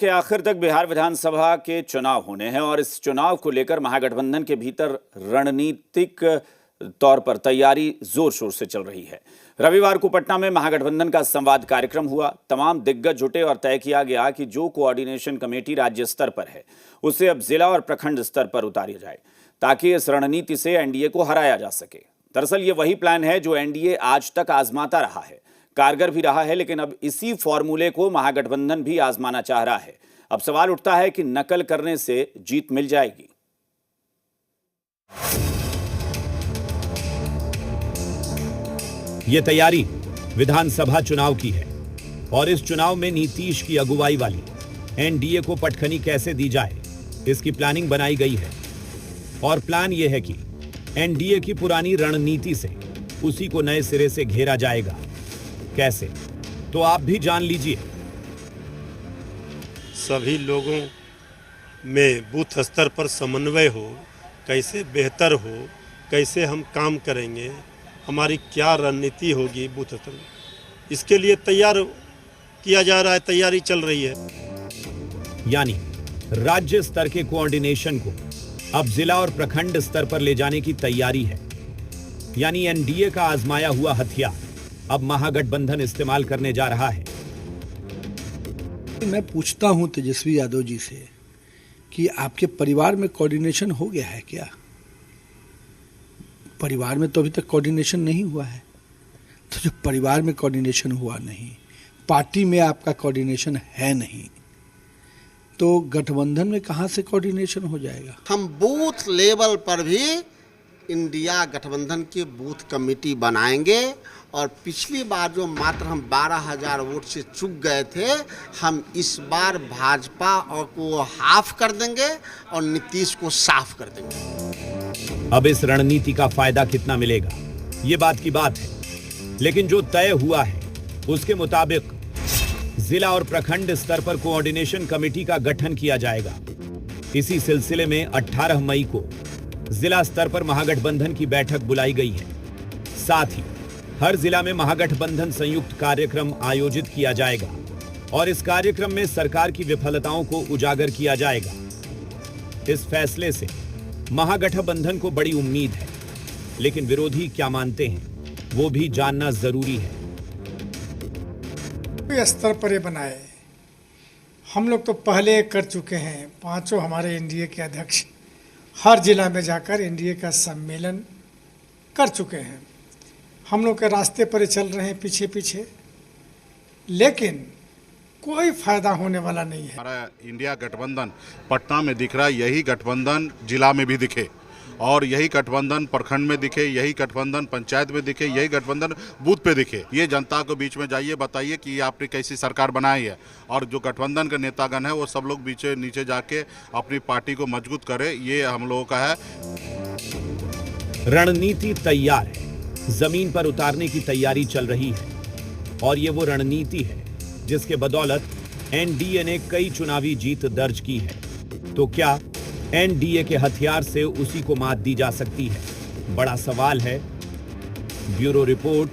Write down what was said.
के आखिर तक बिहार विधानसभा के चुनाव होने हैं और इस चुनाव को लेकर महागठबंधन के भीतर रणनीतिक तौर पर तैयारी जोर शोर से चल रही है। रविवार को पटना में महागठबंधन का संवाद कार्यक्रम हुआ। तमाम दिग्गज जुटे और तय किया गया कि जो कोऑर्डिनेशन कमेटी राज्य स्तर पर है उसे अब जिला और प्रखंड स्तर पर उतारी जाए ताकि इस रणनीति से एनडीए को हराया जा सके। दरअसल ये वही प्लान है जो एनडीए आज तक आजमाता रहा है, कारगर भी रहा है, लेकिन अब इसी फॉर्मूले को महागठबंधन भी आजमाना चाह रहा है। अब सवाल उठता है कि नकल करने से जीत मिल जाएगी। ये तैयारी विधानसभा चुनाव की है और इस चुनाव में नीतीश की अगुवाई वाली एनडीए को पटखनी कैसे दी जाए, इसकी प्लानिंग बनाई गई है। और प्लान यह है कि एनडीए की पुरानी रणनीति से उसी को नए सिरे से घेरा जाएगा। कैसे, तो आप भी जान लीजिए। सभी लोगों में बूथ स्तर पर समन्वय हो, कैसे बेहतर हो, कैसे हम काम करेंगे, हमारी क्या रणनीति होगी बूथ स्तर, इसके लिए तैयार किया जा रहा है, तैयारी चल रही है। यानी राज्य स्तर के कोऑर्डिनेशन को अब जिला और प्रखंड स्तर पर ले जाने की तैयारी है। यानी एनडीए का आजमाया हुआ हथियार अब महागठबंधन इस्तेमाल करने जा रहा है। मैं पूछता हूं तेजस्वी यादव जी से कि आपके परिवार में कोऑर्डिनेशन हो गया है क्या? परिवार में तो अभी तक कोऑर्डिनेशन नहीं हुआ है। तो जब परिवार में कोऑर्डिनेशन हुआ नहीं, पार्टी में आपका कोऑर्डिनेशन है नहीं, तो गठबंधन में कहां से कोऑर्डिनेशन हो जाएगा? हम बूथ लेवल पर भी इंडिया गठबंधन की बूथ कमेटी बनाएंगे और पिछली बार जो मात्र हम 12,000 वोट से चूक गए थे, हम इस बार भाजपा और को हाफ कर देंगे और नीतीश को साफ कर देंगे। अब इस रणनीति का फायदा कितना मिलेगा, ये बात की बात है, लेकिन जो तय हुआ है उसके मुताबिक जिला और प्रखंड स्तर पर कोऑर्डिनेशन कमेटी का गठन किया जाएगा। इसी सिलसिले में 18 मई को जिला स्तर पर महागठबंधन की बैठक बुलाई गई है। साथ ही हर जिला में महागठबंधन संयुक्त कार्यक्रम आयोजित किया जाएगा और इस कार्यक्रम में सरकार की विफलताओं को उजागर किया जाएगा। इस फैसले से महागठबंधन को बड़ी उम्मीद है, लेकिन विरोधी क्या मानते हैं वो भी जानना जरूरी है। स्तर पर ये बनाए, हम लोग तो पहले कर चुके हैं। पांचों हमारे एनडीए के अध्यक्ष हर जिला में जाकर एनडीए का सम्मेलन कर चुके हैं। हम लोग के रास्ते पर चल रहे हैं पीछे पीछे, लेकिन कोई फायदा होने वाला नहीं है। हमारा इंडिया गठबंधन पटना में दिख रहा है, यही गठबंधन जिला में भी दिखे और यही गठबंधन प्रखंड में दिखे, यही गठबंधन पंचायत में दिखे, यही गठबंधन बूथ पे दिखे। ये जनता को बीच में जाइए, बताइए कि आपने कैसी सरकार बनाई है और जो गठबंधन के नेतागण है वो सब लोग बीचे नीचे जाके अपनी पार्टी को मजबूत करे, ये हम लोगों का है। रणनीति तैयार है, जमीन पर उतारने की तैयारी चल रही है और ये वो रणनीति है जिसके बदौलत एनडीए ने कई चुनावी जीत दर्ज की है। तो क्या एनडीए के हथियार से उसी को मात दी जा सकती है? बड़ा सवाल है। Bureau report,